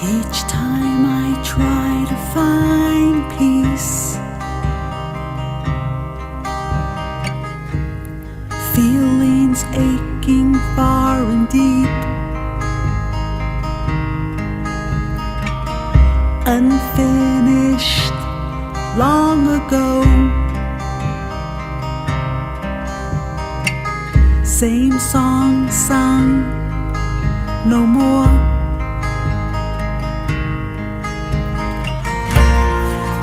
Each time I try to find peace, feelings aching far and deep, unfinished long ago. Same song sung, no more.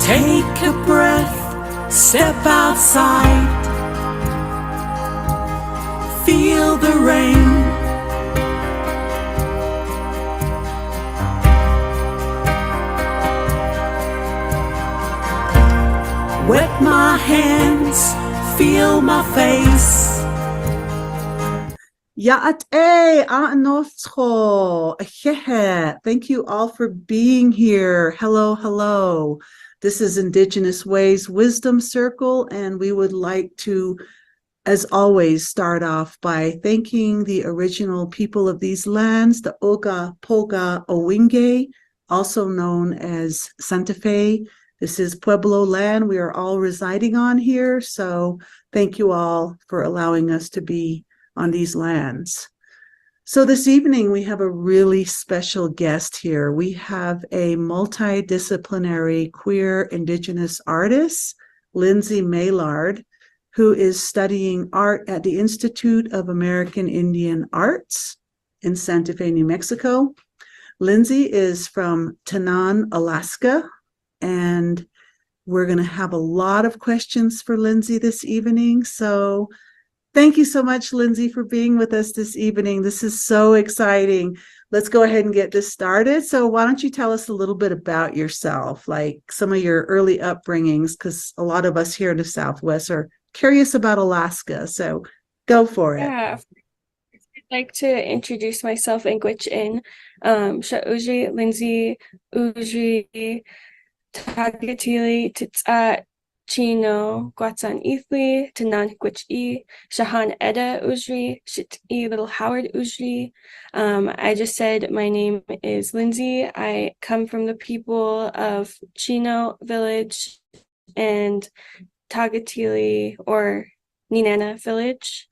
Take a breath, step outside, feel the rain. Wet my hands, feel my face. Ya'ate a'anotcho. Ahehe. Thank you all for being here. Hello, hello. This is Indigenous Ways Wisdom Circle, and we would like to, as always, start off by thanking the original people of these lands, the Oga Poga Owinge, also known as Santa Fe. This is Pueblo land we are all residing on here, so thank you all for allowing us to be on these lands. So this evening we have a really special guest here. We have a multidisciplinary queer Indigenous artist, Lindsay Maillard, who is studying art at the Institute of American Indian Arts in Santa Fe, New Mexico. Lindsay is from Tanana, Alaska, and we're going to have a lot of questions for Lindsay this evening. So thank you so much, Lindsay, for being with us this evening. This is so exciting. Let's go ahead and get this started. So why don't you tell us a little bit about yourself, like some of your early upbringings, because a lot of us here in the Southwest are curious about Alaska. So go for it. Yeah, I'd like to introduce myself in Gwich'in. Sha'uji, Lindsay, Uji, Tagatili, Titsa, Chino, Guatsan Ithli, Tanan Gwich'i, Shahan Eda Ujri, Shit'i Little Howard Ujri. I just said my name is Lindsay. I come from the people of Chino Village and Tagatili or Ninana Village.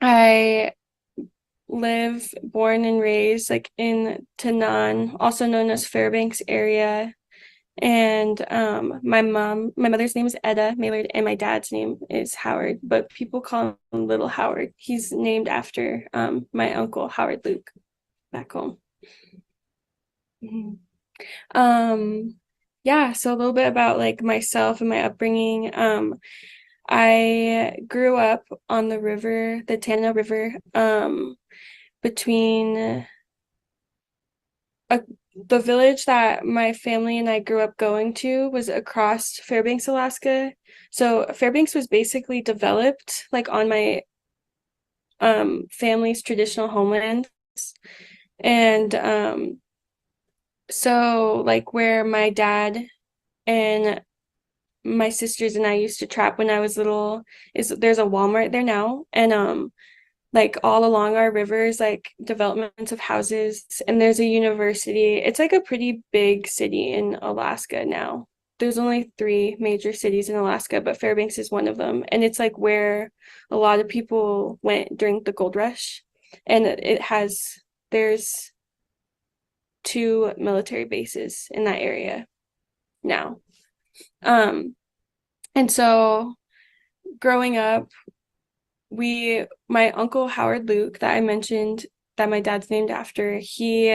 I born and raised like in Tanan, also known as Fairbanks area. And my mother's name is Eda Maillard, and my dad's name is Howard, but people call him Little Howard. He's named after my uncle Howard Luke back home. Yeah, so a little bit about like myself and my upbringing. I grew up on the river, the Tanana River, between the village that my family and I grew up going to was across Fairbanks, Alaska. So Fairbanks was basically developed like on my family's traditional homeland. And so like where my dad and my sisters and I used to trap when I was little there's a Walmart there now, and like all along our rivers, like developments of houses, and there's a university. It's like a pretty big city in Alaska now. There's only 3 major cities in Alaska, but Fairbanks is one of them, and it's like where a lot of people went during the gold rush, and there's 2 military bases in that area now. And so growing up, my uncle Howard Luke that I mentioned that my dad's named after, he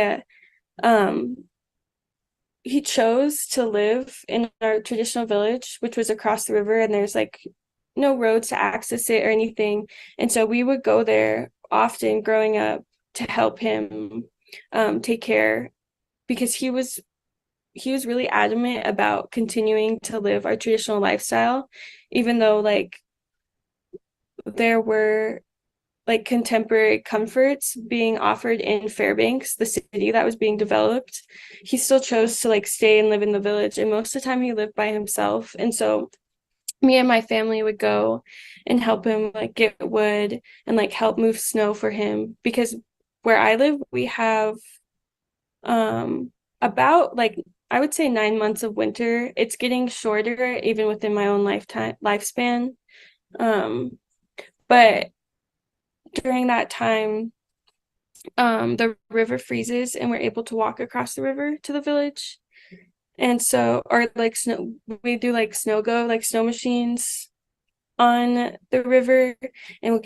chose to live in our traditional village, which was across the river, and there's like no roads to access it or anything. And so we would go there often growing up to help him take care, because he was really adamant about continuing to live our traditional lifestyle, even though like there were like contemporary comforts being offered in Fairbanks, the city that was being developed. He still chose to like stay and live in the village, and most of the time he lived by himself. And so me and my family would go and help him like get wood and like help move snow for him, because where I live we have about like I would say 9 months of winter. It's getting shorter even within my own lifespan. Um, but during that time, the river freezes and we're able to walk across the river to the village. And so, or like snow, we do like snow go, like snow machines on the river, and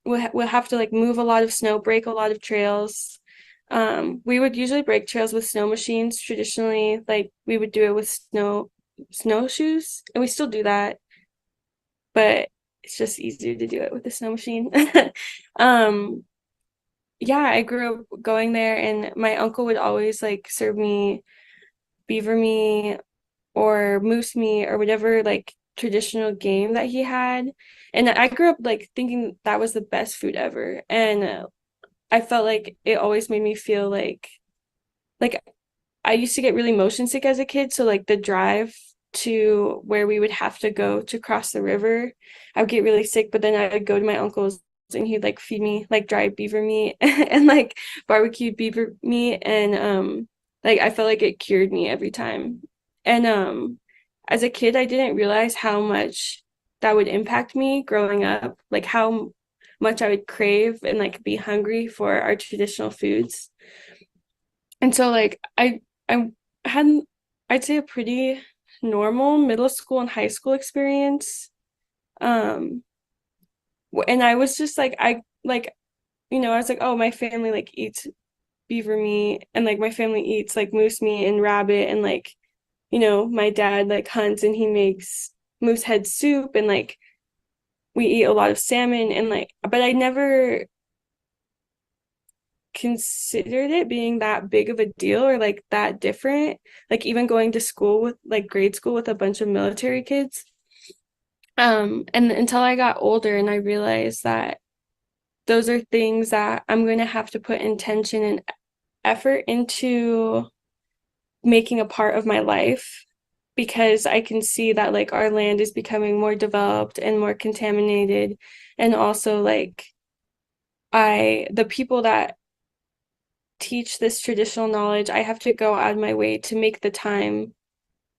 we'll have to like move a lot of snow, break a lot of trails. We would usually break trails with snow machines traditionally, like we would do it with snowshoes, and we still do that, but it's just easier to do it with a snow machine. Um, yeah, I grew up going there, and my uncle would always like serve me beaver meat or moose meat or whatever like traditional game that he had. And I grew up like thinking that was the best food ever. And I felt like it always made me feel like I used to get really motion sick as a kid, so like the drive to where we would have to go to cross the river, I would get really sick, but then I would go to my uncle's and he'd like feed me like dried beaver meat and like barbecued beaver meat, and like I felt like it cured me every time. And as a kid I didn't realize how much that would impact me growing up, like how much I would crave and like be hungry for our traditional foods. And so like I had, I'd say, a pretty normal middle school and high school experience. Um and I was just like I was like, oh, my family like eats beaver meat, and like my family eats like moose meat and rabbit, and like my dad like hunts and he makes moose head soup, and like we eat a lot of salmon, and like but I never considered it being that big of a deal or like that different, like even going to school with like grade school with a bunch of military kids, and until I got older and I realized that those are things that I'm going to have to put intention and effort into making a part of my life, because I can see that like our land is becoming more developed and more contaminated, and also like the people that teach this traditional knowledge, I have to go out of my way to make the time,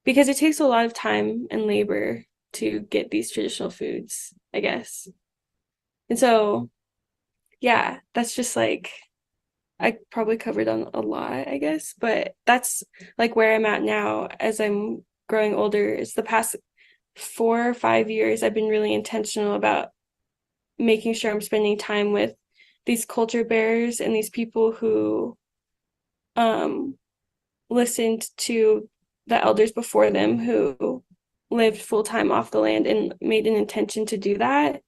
because it takes a lot of time and labor to get these traditional foods, I guess. And so, yeah, that's just like, I probably covered on a lot, I guess, but that's like where I'm at now as I'm growing older. Is the past 4 or 5 years, I've been really intentional about making sure I'm spending time with these culture bearers and these people who um listened to the elders before them who lived full time off the land and made an intention to do that,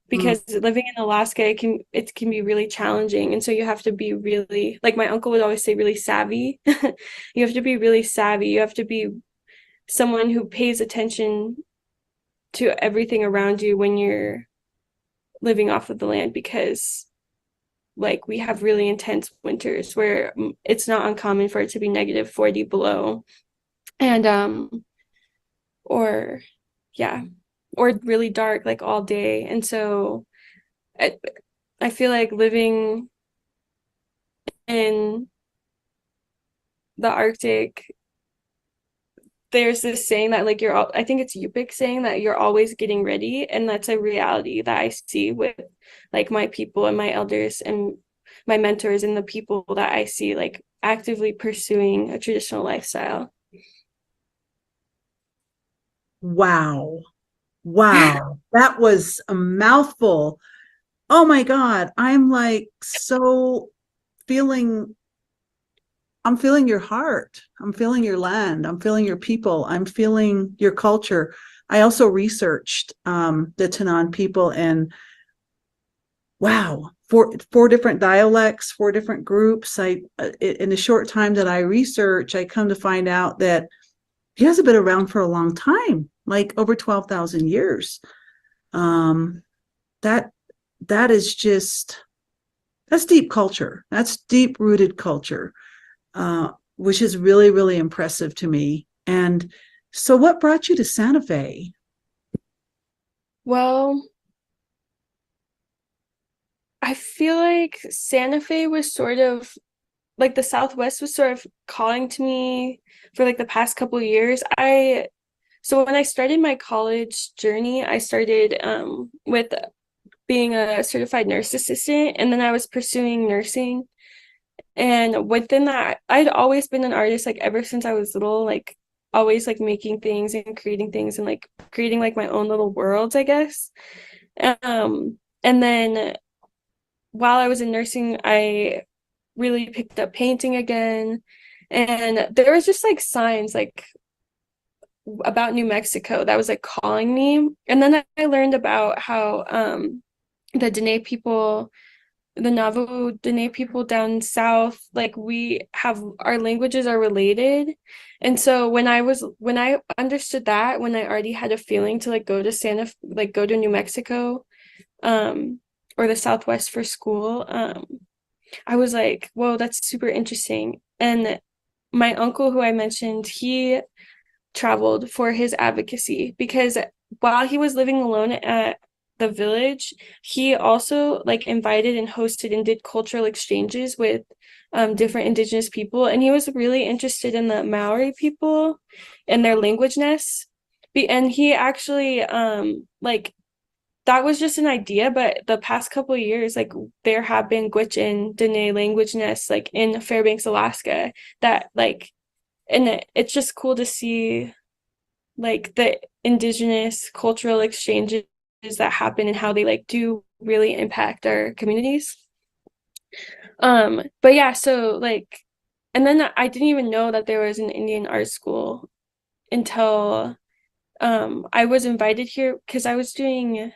Mm. because living in Alaska it can be really challenging, and so you have to be really, like my uncle would always say, really savvy. You have to be really savvy. You have to be someone who pays attention to everything around you when you're living off of the land, because like we have really intense winters where it's not uncommon for it to be -40 below, and or yeah, or really dark like all day. And so I, I feel like living in the Arctic, there's this saying that like I think it's Yupik saying that you're always getting ready, and that's a reality that I see with like my people and my elders and my mentors and the people that I see like actively pursuing a traditional lifestyle. Wow. Wow. That was a mouthful. Oh my God. I'm like so feeling, I'm feeling your heart. I'm feeling your land. I'm feeling your people. I'm feeling your culture. I also researched the Tanan people, and wow, four different dialects, four different groups. In the short time that I research, I come to find out that he hasn't been around for a long time, like over 12,000 years. Um, that that is just that's deep culture. That's deep rooted culture, which is really, really impressive to me. And so, what brought you to Santa Fe? Well, I feel like Santa Fe was sort of like the Southwest was sort of calling to me for like the past couple of years. So when I started my college journey, I started with being a certified nurse assistant, and then I was pursuing nursing. And within that, I'd always been an artist, like ever since I was little, like always like making things and creating things and like creating like my own little worlds, I guess. And then while I was in nursing, I really picked up painting again. And there was just like signs like about New Mexico that was like calling me. And then I learned about how the Dene people, the Navajo Dene people down south, like we have our languages are related. And so when I understood that, when I already had a feeling to like go to New Mexico, um, or the Southwest for school, I was like, whoa, that's super interesting. And my uncle, who I mentioned, he traveled for his advocacy because while he was living alone at the village, he also like invited and hosted and did cultural exchanges with different indigenous people. And he was really interested in the Maori people and their language ness. And he actually like that was just an idea, but the past couple of years, like there have been Gwich'in Dene language nests like in Fairbanks, Alaska, that like, and it's just cool to see like the indigenous cultural exchanges that happen and how they like do really impact our communities. But yeah, so like, and then I didn't even know that there was an Indian art school until I was invited here because I was doing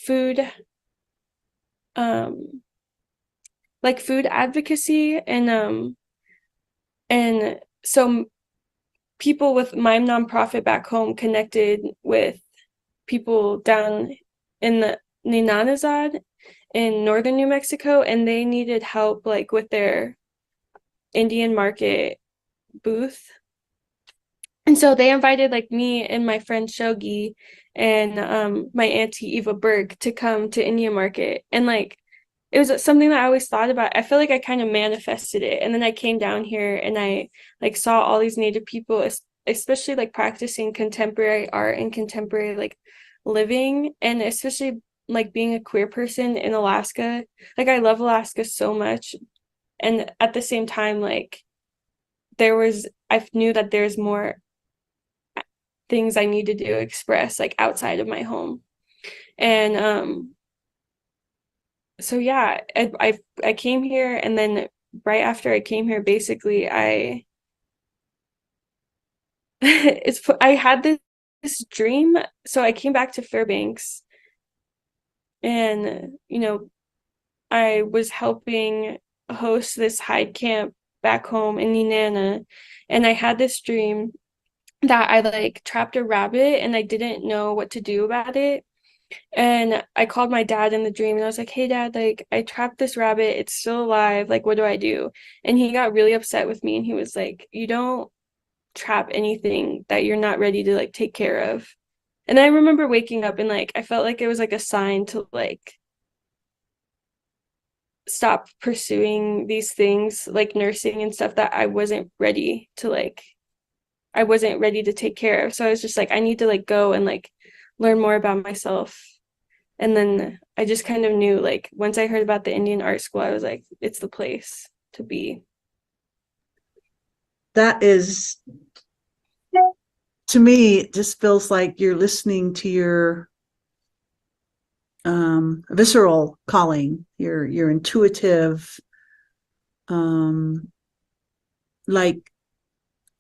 food um like food advocacy and so people with my nonprofit back home connected with people down in the Ninanazad in northern New Mexico, and they needed help like with their Indian market booth. And so they invited like me and my friend Shogi and my auntie Eva Berg to come to Indian market. And like it was something that I always thought about. I feel like I kind of manifested it. And then I came down here and I like saw all these Native people, especially like practicing contemporary art and contemporary like living, and especially like being a queer person in Alaska. Like I love Alaska so much. And at the same time, like I knew that there's more things I needed to express like outside of my home. And so yeah, I came here, and then right after I came here, basically I had this dream. So I came back to Fairbanks, and I was helping host this hide camp back home in Nenana, and I had this dream that I like trapped a rabbit and I didn't know what to do about it. And I called my dad in the dream and I was like, "Hey dad, like I trapped this rabbit. It's still alive. Like what do I do?" And he got really upset with me and he was like, "You don't trap anything that you're not ready to like take care of." And I remember waking up and like I felt like it was like a sign to like stop pursuing these things like nursing and stuff that I wasn't ready to take care of. So I was just like, I need to like go and like learn more about myself. And then I just kind of knew like once I heard about the Indian art school, I was like, it's the place to be. That is, to me, it just feels like you're listening to your visceral calling, your intuitive, like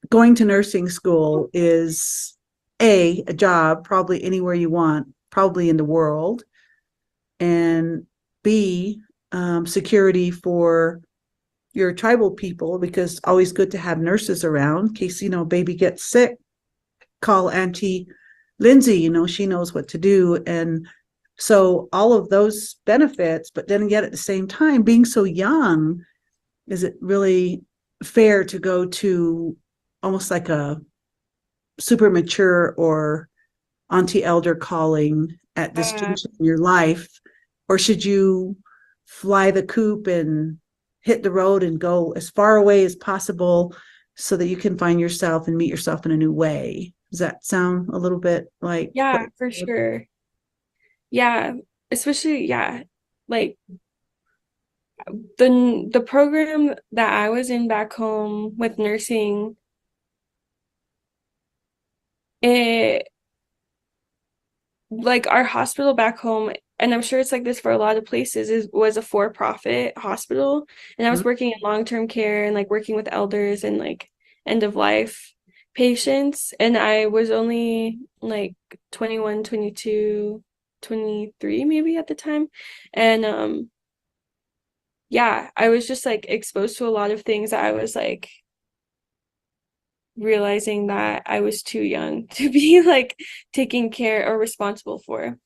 going to nursing school is a job probably anywhere you want, probably in the world, and B, security for your tribal people, because it's always good to have nurses around in case baby gets sick. Call Auntie Lindsay, she knows what to do. And so all of those benefits, but then yet at the same time, being so young, is it really fair to go to almost like a super mature or auntie elder calling at this juncture in your life? Or should you fly the coop and hit the road and go as far away as possible so that you can find yourself and meet yourself in a new way. Does that sound a little bit like Yeah, for sure. Yeah, especially yeah, like the program that I was in back home with nursing, it like our hospital back home, and I'm sure it's like this for a lot of places, was a for-profit hospital, and I was working in long-term care and like working with elders and like end of life patients, and I was only like 21, 22, 23 maybe at the time. And yeah, I was just like exposed to a lot of things that I was like realizing that I was too young to be like taking care or responsible for.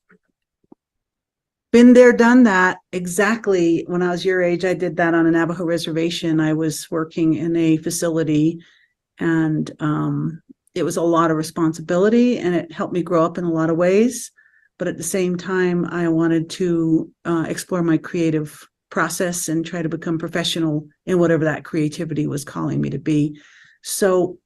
been there, done that. Exactly. When I was your age, I did that on a Navajo reservation. I was working in a facility, and it was a lot of responsibility, and it helped me grow up in a lot of ways. But at the same time, I wanted to explore my creative process and try to become professional in whatever that creativity was calling me to be. So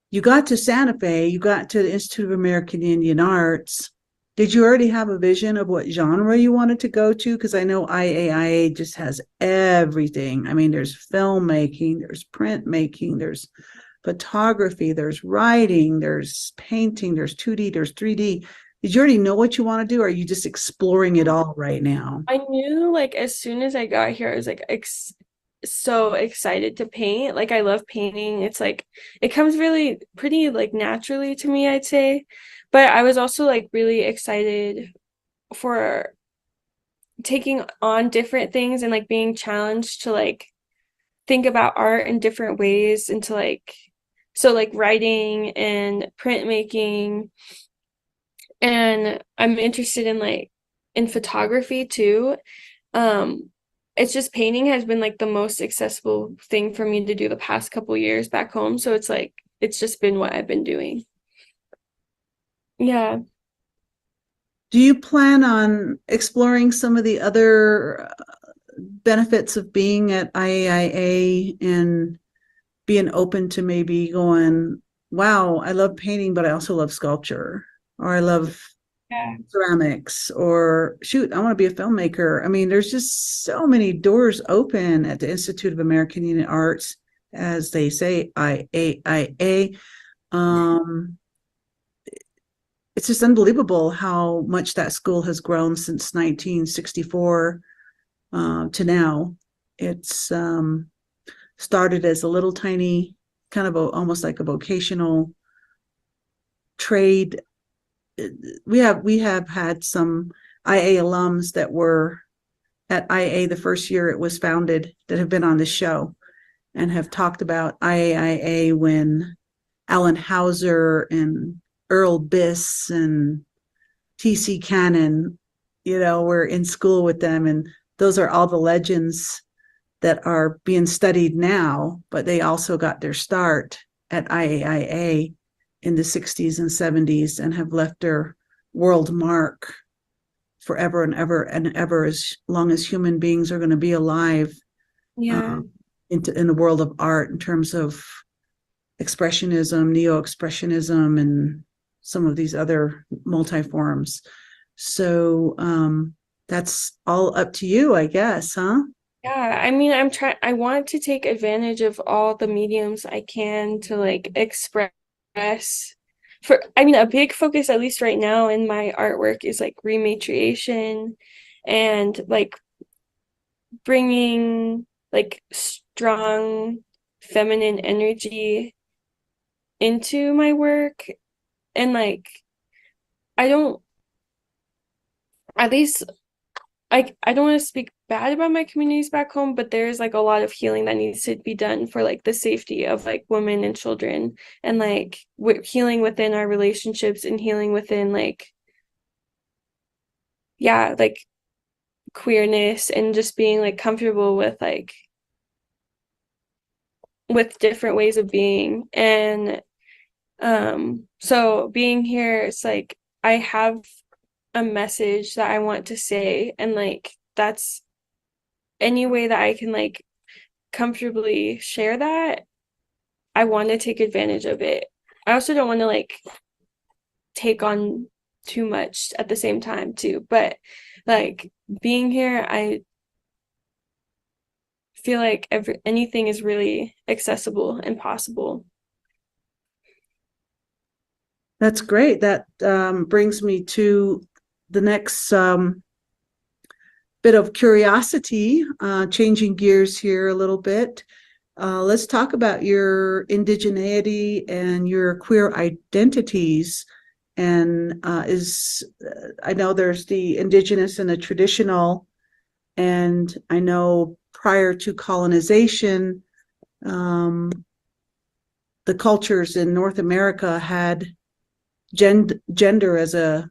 you got to Santa Fe, you got to the Institute of American Indian Arts. Did you already have a vision of what genre you wanted to go to? Because I know IAIA just has everything. I mean, there's filmmaking, there's printmaking, there's photography, there's writing, there's painting, there's 2D, there's 3D. Did you already know what you want to do? Or are you just exploring it all right now? I knew like as soon as I got here, I was like so excited to paint. Like I love painting. It's like it comes really pretty like naturally to me, I'd say. But I was also like really excited for taking on different things and like being challenged to like think about art in different ways and to like so like writing and printmaking, and I'm interested in like in photography too. Um, it's just painting has been like the most accessible thing for me to do the past couple years back home. So it's like it's just been what I've been doing. Yeah. Do you plan on exploring some of the other benefits of being at IAIA and being open to maybe going, wow, I love painting, but I also love sculpture, or I love Yeah. ceramics, or shoot, I want to be a filmmaker. I mean, there's just so many doors open at the Institute of American Indian Arts, as they say, IAIA. Um, it's just unbelievable how much that school has grown since 1964 to now. It's started as a little tiny, kind of almost like a vocational trade. We have had some IA alums that were at IA the first year it was founded that have been on the show and have talked about IAIA when Alan Hauser and Earl Biss and TC Cannon, were in school with them. And those are all the legends that are being studied now, but they also got their start at IAIA in the 60s and 70s and have left their world mark forever and ever, as long as human beings are going to be alive, Yeah. in the world of art, in terms of expressionism, neo-expressionism, and some of these other multi-forms. So that's all up to you, I guess, huh? Yeah, I mean, I want to take advantage of all the mediums I can to like express I mean, a big focus, at least right now in my artwork, is like rematriation and like bringing like strong feminine energy into my work. And like, I don't, at least I don't want to speak bad about my communities back home, but there's like a lot of healing that needs to be done for like the safety of like women and children, and like healing within our relationships and healing within like yeah, like queerness and just being like comfortable with different ways of being. And so being here, it's like I have a message that I want to say, and like any way that I can like comfortably share that, I want to take advantage of it. I also don't want to like take on too much at the same time too. But like being here, I feel like anything is really accessible and possible. That's great. That brings me to the next bit of curiosity, changing gears here a little bit. Let's talk about your indigeneity and your queer identities. And I know there's the indigenous and the traditional, and I know prior to colonization, the cultures in North America had gender as a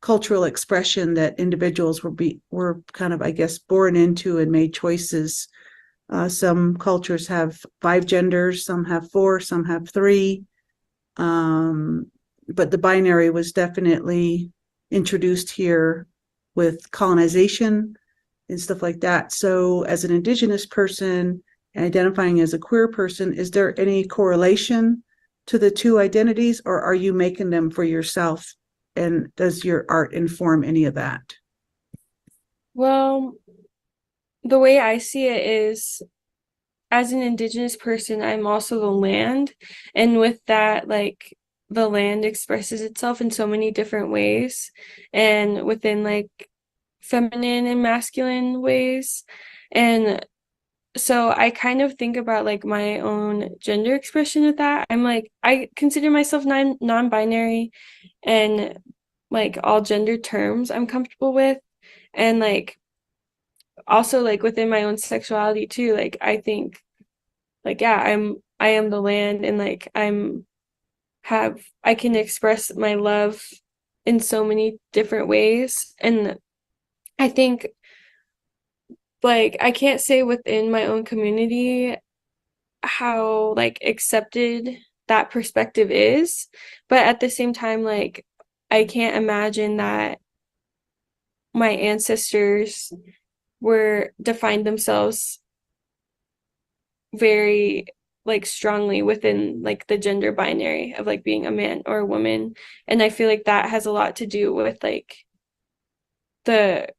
cultural expression that individuals were kind of, I guess, born into and made choices. Some cultures have 5 genders, some have 4, some have 3. But the binary was definitely introduced here with colonization and stuff like that. So as an Indigenous person identifying as a queer person, is there any correlation to the two identities, or are you making them for yourself? And does your art inform any of that? Well, the way I see it is, as an Indigenous person, I'm also the land. And with that, like the land expresses itself in so many different ways and within like feminine and masculine ways. And so I kind of think about like my own gender expression with that. I'm like, I consider myself non-binary, and like all gender terms I'm comfortable with. And like also like within my own sexuality too, like I think like yeah, I am the land, and like I can express my love in so many different ways. And I think like I can't say within my own community how like accepted that perspective is, but at the same time, like I can't imagine that my ancestors were defined themselves very like strongly within like the gender binary of like being a man or a woman. And I feel like that has a lot to do with like the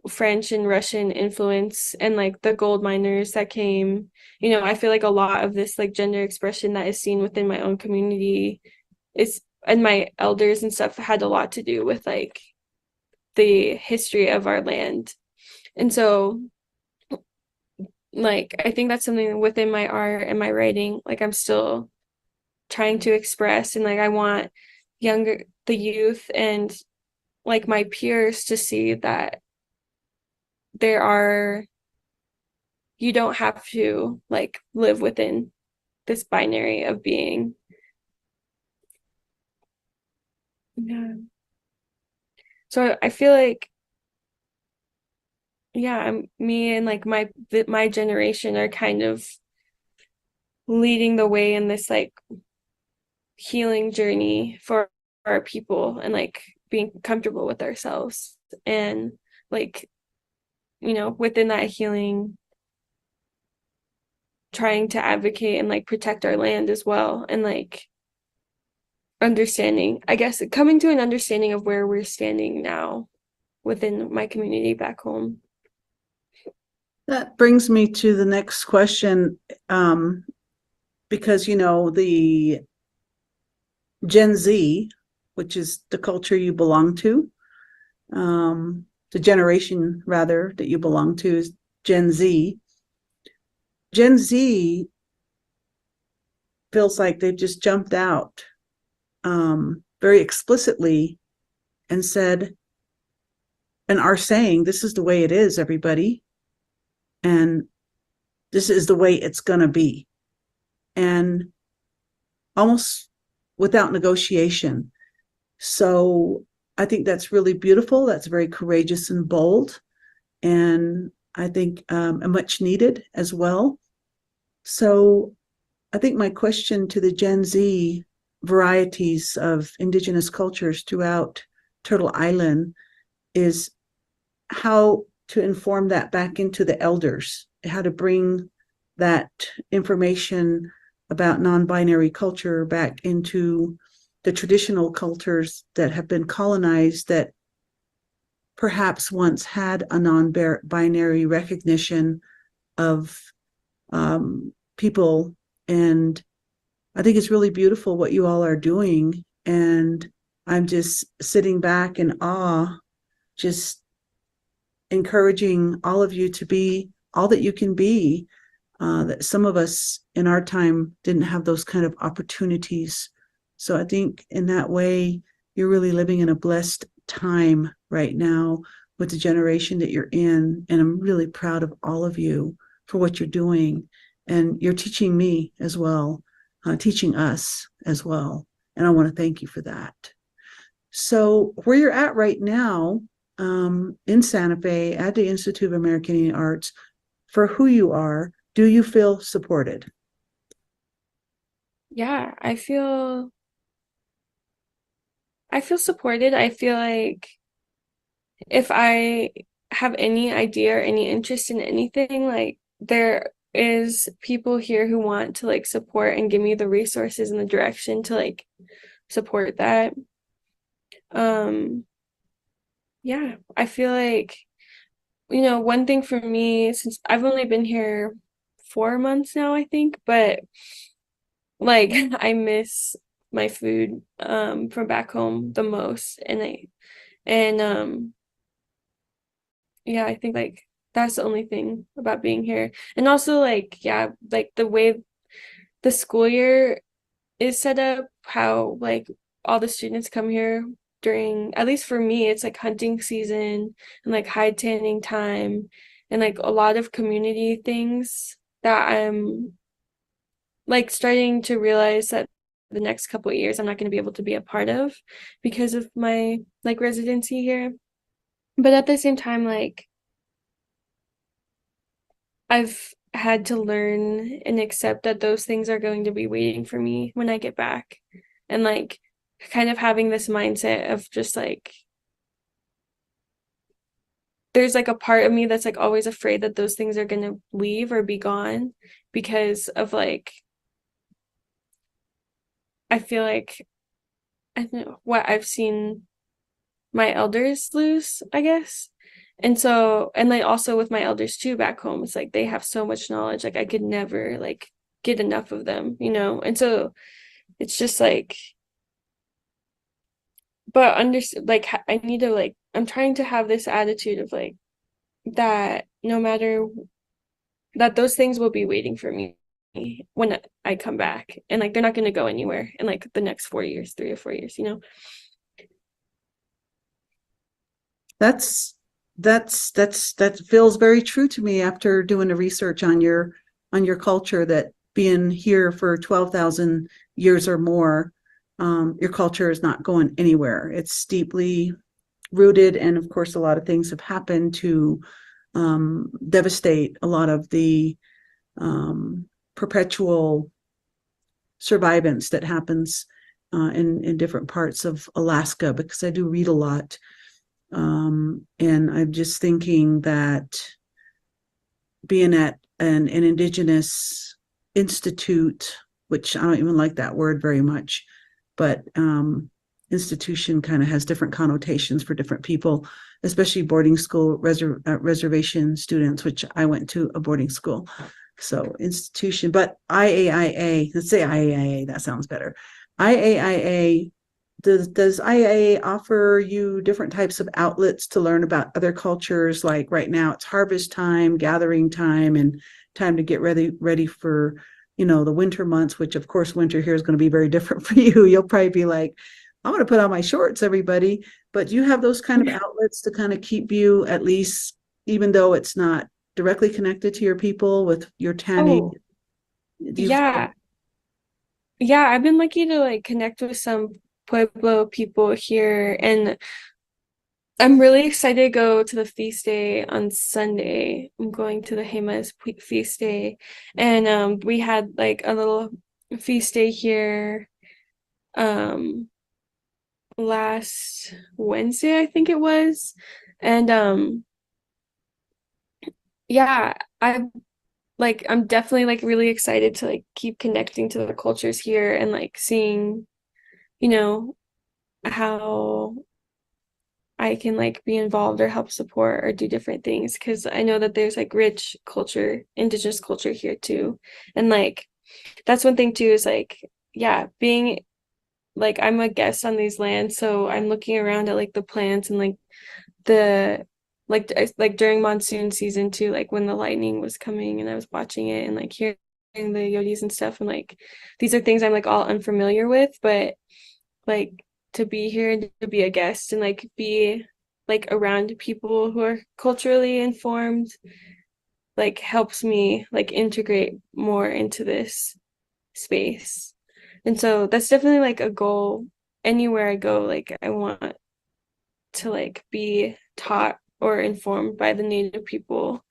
French and Russian influence and like the gold miners that came. I feel like a lot of this like gender expression that is seen within my own community is, and my elders and stuff, had a lot to do with like the history of our land. And so like I think that's something within my art and my writing, like I'm still trying to express. And like I want the youth and like my peers to see that you don't have to like live within this binary of being. Yeah. So I feel like, yeah, me and like my generation are kind of leading the way in this like healing journey for our people, and like being comfortable with ourselves, and like within that healing, trying to advocate and like protect our land as well, and like understanding, I guess, coming to an understanding of where we're standing now within my community back home. That brings me to the next question, because the Gen Z, which is the culture you belong to, the generation rather that you belong to is Gen Z. Gen Z feels like they've just jumped out very explicitly and said, and are saying, this is the way it is, everybody. And this is the way it's going to be. And almost without negotiation. So I think that's really beautiful. That's very courageous and bold. And I think much needed as well. So I think my question to the Gen Z varieties of Indigenous cultures throughout Turtle Island is how to inform that back into the elders, how to bring that information about non-binary culture back into the traditional cultures that have been colonized, that perhaps once had a non-binary recognition of people. And I think it's really beautiful what you all are doing. And I'm just sitting back in awe, just encouraging all of you to be all that you can be. That some of us in our time didn't have those kind of opportunities. So I think in that way, you're really living in a blessed time right now with the generation that you're in. And I'm really proud of all of you for what you're doing. And you're teaching me as well, teaching us as well. And I want to thank you for that. So where you're at right now, in Santa Fe at the Institute of American Indian Arts, for who you are, do you feel supported? Yeah, I feel supported. I feel like if I have any idea or any interest in anything, like there is people here who want to like support and give me the resources and the direction to like support that. Yeah, I feel like, one thing for me, since I've only been here 4 months now, I think, but like I miss my food from back home the most. And yeah, I think like that's the only thing about being here. And also like, yeah, like the way the school year is set up, how like all the students come here during, at least for me, it's like hunting season and like hide tanning time and like a lot of community things that I'm like starting to realize that the next couple of years I'm not going to be able to be a part of because of my like residency here. But at the same time, like I've had to learn and accept that those things are going to be waiting for me when I get back. And like kind of having this mindset of just like there's like a part of me that's like always afraid that those things are going to leave or be gone because of like I feel like I don't know what I've seen my elders lose, I guess. And so, and like also with my elders too back home, it's like they have so much knowledge, like I could never like get enough of them, you know? And so it's just like, but like I need to like, I'm trying to have this attitude of like that no matter that those things will be waiting for me when I come back and like they're not going to go anywhere in like the next 4 years, 3 or 4 years, you know? That feels very true to me after doing the research on your culture, that being here for 12,000 years or more, your culture is not going anywhere. It's deeply rooted, and of course a lot of things have happened to devastate a lot of the perpetual survivance that happens in different parts of Alaska, because I do read a lot. And I'm just thinking that being at an Indigenous institute, which I don't even like that word very much, but institution kind of has different connotations for different people, especially boarding school reservation students, which I went to a boarding school. So institution, but IAIA, let's say IAIA, that sounds better. IAIA, does IAIA offer you different types of outlets to learn about other cultures? Like right now it's harvest time, gathering time, and time to get ready for, the winter months, which of course winter here is going to be very different for you. You'll probably be like, I'm going to put on my shorts, everybody. But do you have those kind of outlets to kind of keep you, at least, even though it's not directly connected to your people, with your tanning? Oh, yeah. Yeah, I've been lucky to like connect with some Pueblo people here, and I'm really excited to go to the feast day on Sunday. I'm going to the Hemas feast day, and we had like a little feast day here um last Wednesday, I think it was, and yeah, I'm definitely like really excited to like keep connecting to the cultures here and like seeing, you know, how I can like be involved or help support or do different things because I know that there's like rich culture, indigenous culture here too. And like that's one thing too is like, yeah, being like I'm a guest on these lands, so I'm looking around at like the plants and like the like during monsoon season too, like when the lightning was coming and I was watching it and like hearing the yodis and stuff and like these are things I'm like all unfamiliar with, but like to be here and to be a guest and like be like around people who are culturally informed like helps me like integrate more into this space. And so that's definitely like a goal anywhere I go, like I want to like be taught or informed by the native people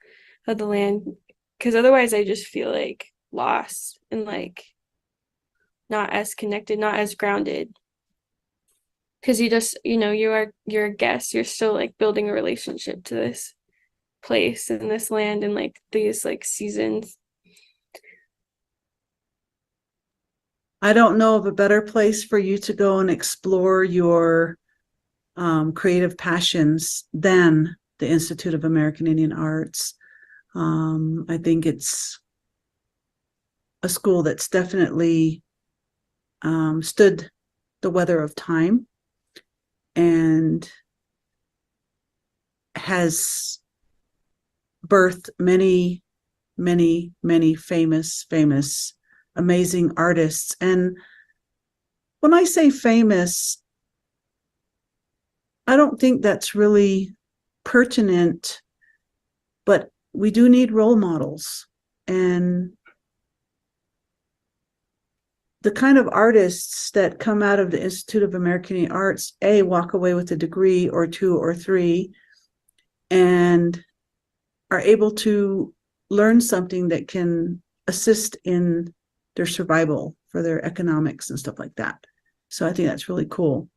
of the land because otherwise I just feel like lost and like not as connected, not as grounded because you just, you're a guest, you're still like building a relationship to this place and this land and like these like seasons. I don't know of a better place for you to go and explore your creative passions than the Institute of American Indian Arts. I think it's a school that's definitely stood the weather of time and has birthed many, many, many famous, amazing artists. And when I say famous, I don't think that's really pertinent, but we do need role models. And the kind of artists that come out of the Institute of American Arts, walk away with a degree or two or three and are able to learn something that can assist in their survival for their economics and stuff like that. So I think that's really cool.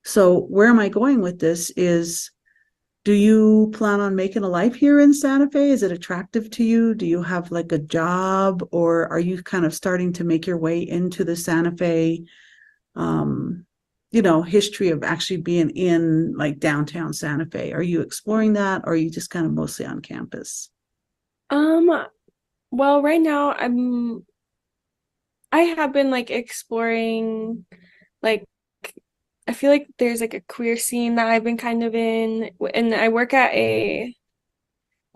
So where am I going with this is, do you plan on making a life here in Santa Fe? Is it attractive to you? Do you have like a job, or are you kind of starting to make your way into the Santa Fe, history of actually being in like downtown Santa Fe? Are you exploring that, or are you just kind of mostly on campus? Um, well, right now I have been like exploring like I feel like there's like a queer scene that I've been kind of in and I work at a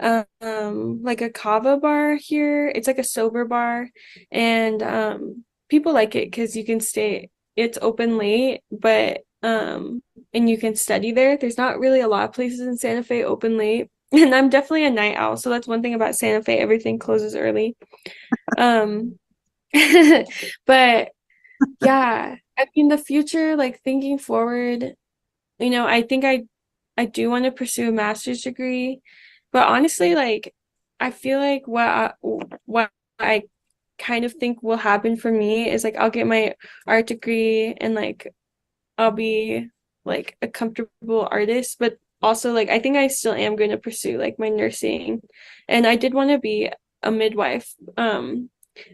like a kava bar here. It's like a sober bar and people like it because you can stay it's open late, but and you can study there. There's not really a lot of places in Santa Fe open late. And I'm definitely a night owl, so that's one thing about Santa Fe, everything closes early. Um but yeah, I mean the future, like thinking forward, I think I do want to pursue a master's degree, but honestly, like I feel like what I kind of think will happen for me is like I'll get my art degree and like I'll be like a comfortable artist, but also like I think I still am going to pursue like my nursing. And I did want to be a midwife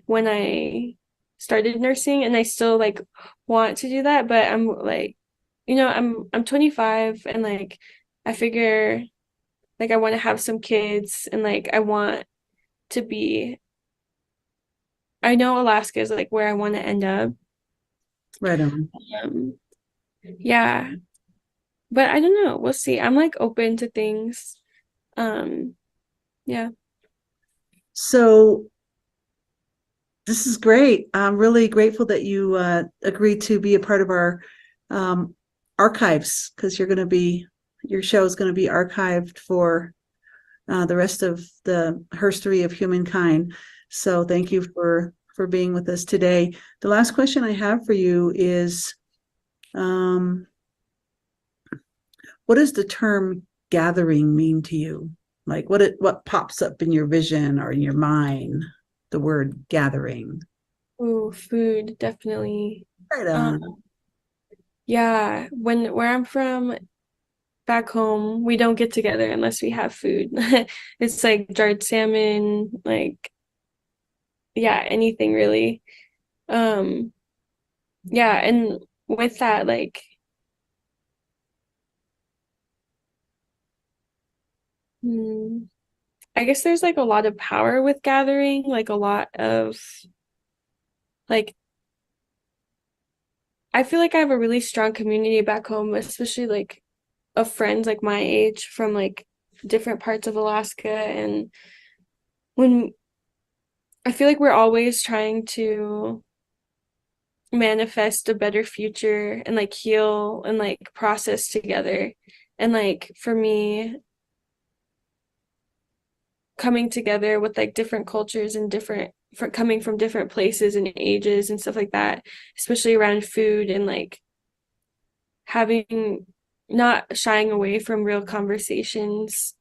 when I started nursing and I still like want to do that, but I'm like I'm 25 and like I figure like I want to have some kids and like I want to be I know Alaska is like where I want to end up. Right on. Um yeah, but I don't know. We'll see. I'm like open to things. Um yeah. So this is great. I'm really grateful that you agreed to be a part of our um, archives, because your show is going to be archived for the rest of the history of humankind. So thank you for being with us today. The last question I have for you is, um, what does the term gathering mean to you? Like what pops up in your vision or in your mind? The word gathering. Ooh, food, definitely. Right Um on. yeah, where I'm from, back home, we don't get together unless we have food. It's like jarred salmon, like, yeah, anything really. Um, yeah, and with that, like, hmm, I guess there's like a lot of power with gathering, like a lot of like I feel like I have a really strong community back home, especially like of friends like my age from like different parts of Alaska. And when I feel like we're always trying to manifest a better future and like heal and like process together. And like for me, coming together with like different cultures and different coming from different places and ages and stuff like that, especially around food and like having not shying away from real conversations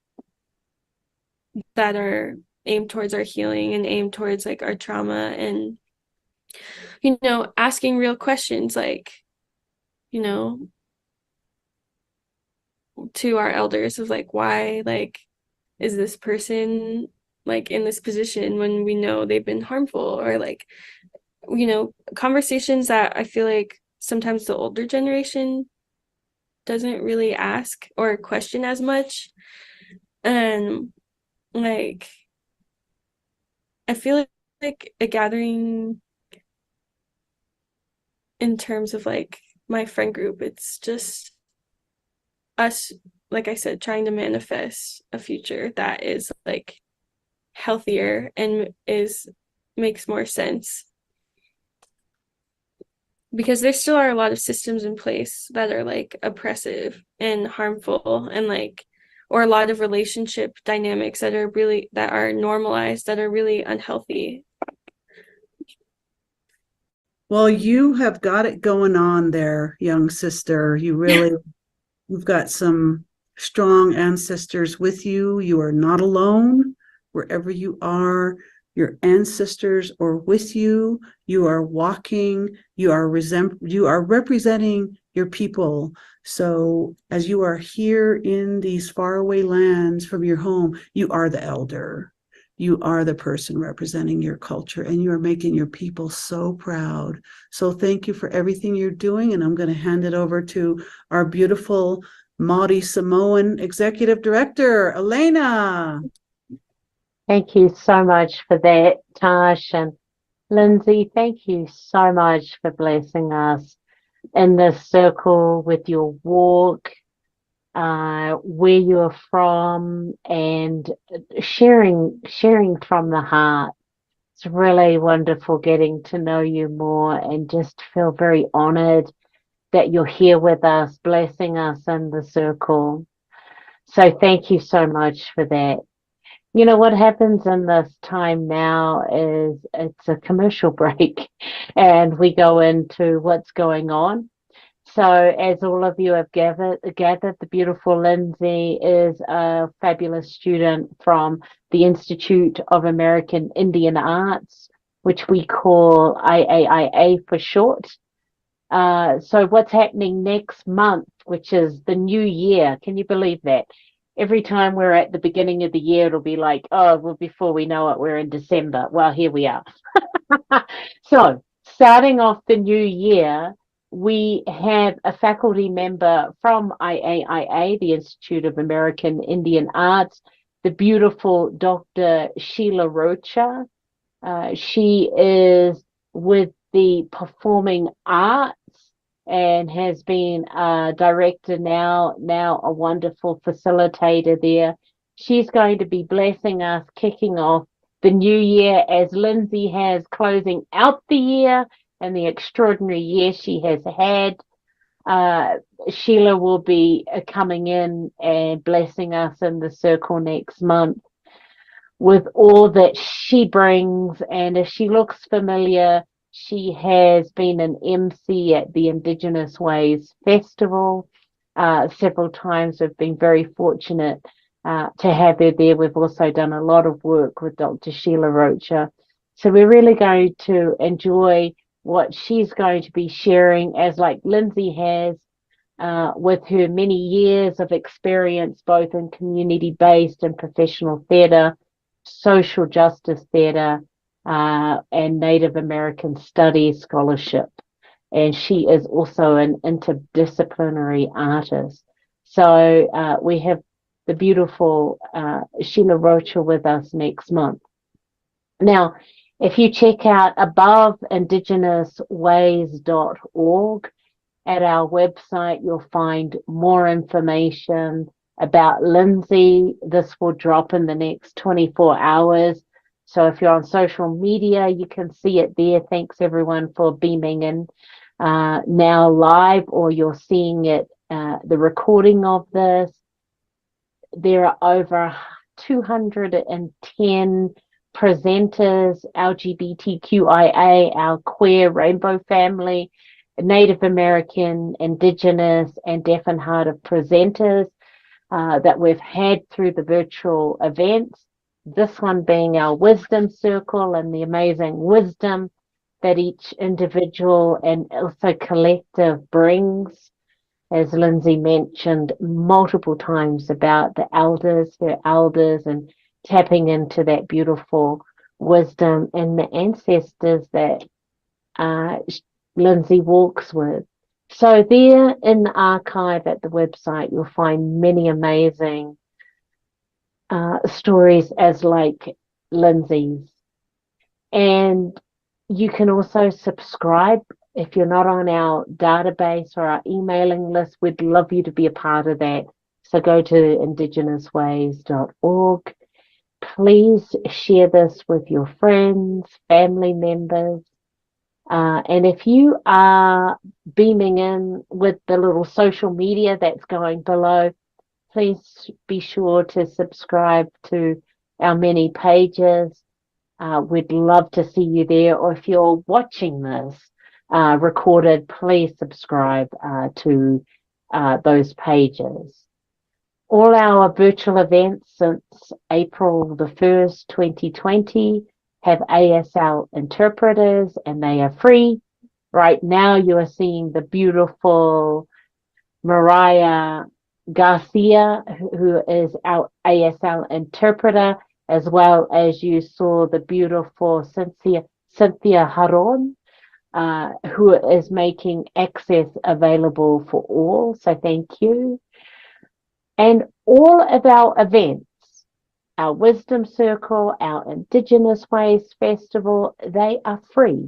that are aimed towards our healing and aimed towards like our trauma, and asking real questions like you know to our elders of like why like is this person like in this position when we know they've been harmful, or like conversations that I feel like sometimes the older generation doesn't really ask or question as much. And like I feel like a gathering in terms of like my friend group, it's just us, like I said, trying to manifest a future that is like healthier and is makes more sense, because there still are a lot of systems in place that are like oppressive and harmful, and like or a lot of relationship dynamics that are normalized that are really unhealthy. Well, you have got it going on there, young sister. You've got some strong ancestors with you. You are not alone wherever you are. Your ancestors are with you. You are walking. You are representing your people. So as you are here in these faraway lands from your home, you are the elder. You are the person representing your culture, and you are making your people so proud. So thank you for everything you're doing. And I'm going to hand it over to our beautiful Maori Samoan Executive Director, Elena. Thank you so much for that, Tash. And Lindsay, thank you so much for blessing us in this circle with your walk, where you're from, and sharing from the heart. It's really wonderful getting to know you more, and just feel very honored that you're here with us, blessing us in the circle. So thank you so much for that. You know, what happens in this time now is it's a commercial break and we go into what's going on. So as all of you have gathered, the beautiful Lindsay is a fabulous student from the Institute of American Indian Arts, which we call IAIA for short. So what's happening next month, which is the new year? Can you believe that? Every time we're at the beginning of the year, it'll be like, oh, well, before we know it, we're in December. Well, here we are. So starting off the new year, we have a faculty member from IAIA, the Institute of American Indian Arts, the beautiful Dr. Sheila Rocha. She is with the performing arts and has been a director now a wonderful facilitator there. She's going to be blessing us, kicking off the new year, as Lindsay has closing out the year and the extraordinary year she has had. Sheila will be coming in and blessing us in the circle next month with all that she brings. And if she looks familiar, she has been an MC at the Indigenous Ways Festival several times. We've been very fortunate to have her there. We've also done a lot of work with Dr. Sheila Rocha. So we're really going to enjoy what she's going to be sharing, as like Lindsay has. with her many years of experience, both in community-based and professional theatre, social justice theatre, and Native American Studies scholarship. And she is also an interdisciplinary artist. So we have the beautiful Sheila Rocha with us next month. Now, if you check out above IndigenousWays.org, at our website, you'll find more information about Lindsay. This will drop in the next 24 hours. So if you're on social media, you can see it there. Thanks everyone for beaming in now live, or you're seeing it, the recording of this. There are over 210 presenters, LGBTQIA, our queer rainbow family, Native American, Indigenous, and deaf and hard of presenters that we've had through the virtual events. This one being our wisdom circle and the amazing wisdom that each individual and also collective brings. As Lindsay mentioned multiple times about the elders, her elders, and tapping into that beautiful wisdom and the ancestors that Lindsay walks with. So there in the archive at the website, you'll find many amazing stories as like Lindsay's. And you can also subscribe. If you're not on our database or our emailing list, we'd love you to be a part of that. So go to IndigenousWays.org. Please share this with your friends, family members. And if you are beaming in with the little social media that's going below, please be sure to subscribe to our many pages. We'd love to see you there. Or if you're watching this recorded, please subscribe to those pages. All our virtual events since April the 1st, 2020 have ASL interpreters, and they are free. Right now you are seeing the beautiful Mariah Garcia, who is our ASL interpreter, as well as you saw the beautiful Cynthia Haron, who is making access available for all. So thank you. And all of our events, our Wisdom Circle, our Indigenous Ways Festival, they are free.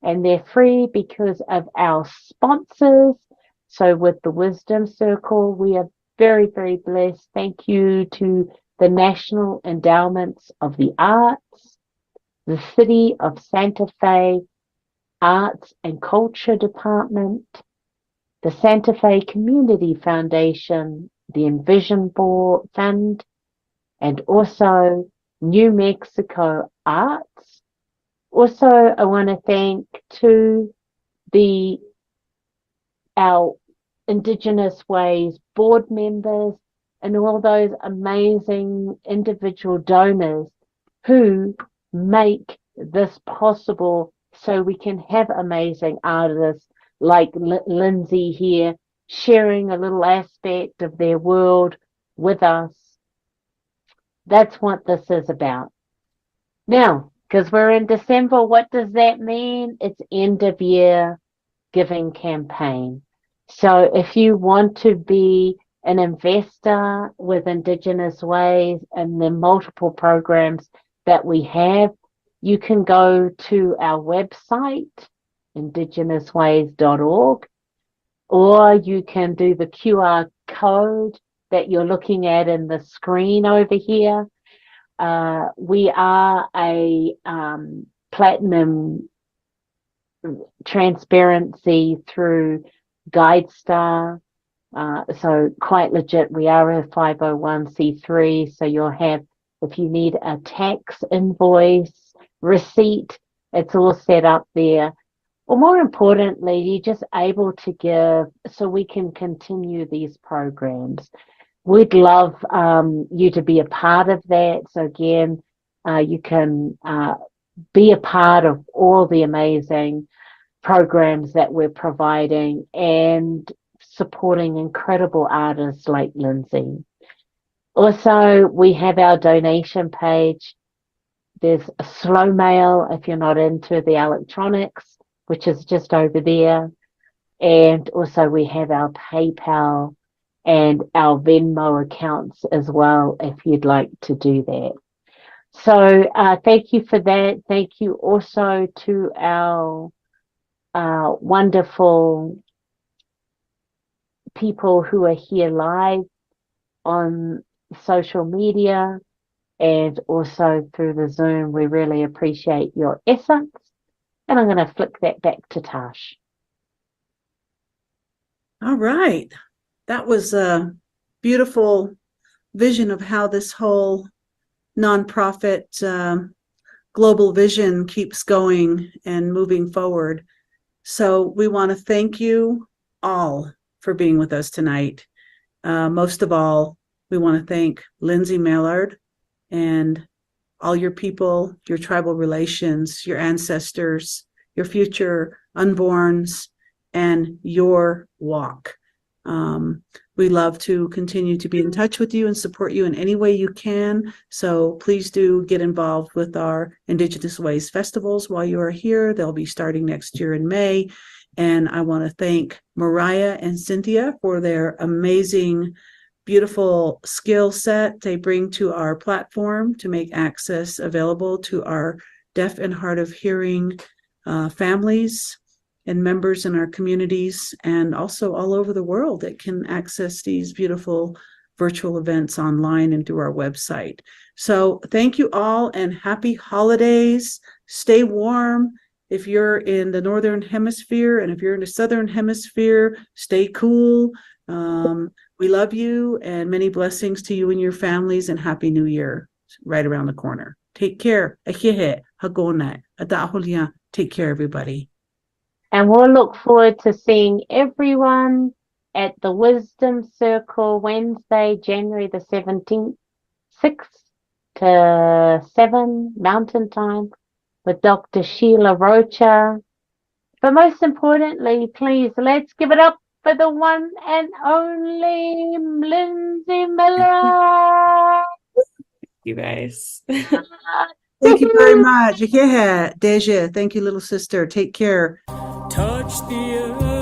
And they're free because of our sponsors. So with the Wisdom Circle, we are very, very blessed. Thank you to the National Endowments of the Arts, the City of Santa Fe Arts and Culture Department, the Santa Fe Community Foundation, the Envision Board Fund, and also New Mexico Arts. Also, I want to thank to our Indigenous Ways board members and all those amazing individual donors who make this possible so we can have amazing artists like Lindsay here sharing a little aspect of their world with us. That's what this is about. Now, because we're in December, what does that mean? It's end of year giving campaign. So if you want to be an investor with Indigenous Ways and the multiple programs that we have, you can go to our website, IndigenousWays.org, or you can do the QR code that you're looking at in the screen over here. We are a platinum transparency through GuideStar. So quite legit, we are a 501c3. So you'll have, if you need a tax invoice, receipt, it's all set up there. Or more importantly, you're just able to give so we can continue these programs. We'd love you to be a part of that. So again, you can be a part of all the amazing programs that we're providing. And supporting incredible artists like Lindsay. Also, we have our donation page. There's a slow mail if you're not into the electronics, which is just over there. And also we have our PayPal and our Venmo accounts as well, if you'd like to do that. So thank you for that. Thank you also to our wonderful people who are here live on social media and also through the Zoom. We really appreciate your essence. And I'm going to flick that back to Tash. All right. That was a beautiful vision of how this whole nonprofit global vision keeps going and moving forward. So we want to thank you all for being with us tonight. Most of all, we want to thank Lindsay Maillard and all your people, your tribal relations, your ancestors, your future unborns, and your walk. We love to continue to be in touch with you and support you in any way you can. So please do get involved with our Indigenous Ways festivals while you are here. They'll be starting next year in May. And I want to thank Mariah and Cynthia for their amazing, beautiful skill set they bring to our platform to make access available to our deaf and hard of hearing families and members in our communities, and also all over the world that can access these beautiful virtual events online and through our website. So thank you all and happy holidays. Stay warm if you're in the Northern Hemisphere, and if you're in the Southern Hemisphere, stay cool. We love you and many blessings to you and your families, and Happy New Year right around the corner. Take care. Take care, everybody. And we'll look forward to seeing everyone at the Wisdom Circle Wednesday, January the 17th, 6 to 7 Mountain Time with Dr. Sheila Rocha. But most importantly, please, let's give it up for the one and only Lindsay Miller. You guys. Thank you very much. Yeah, Deja, thank you, little sister. Take care. Touch the earth.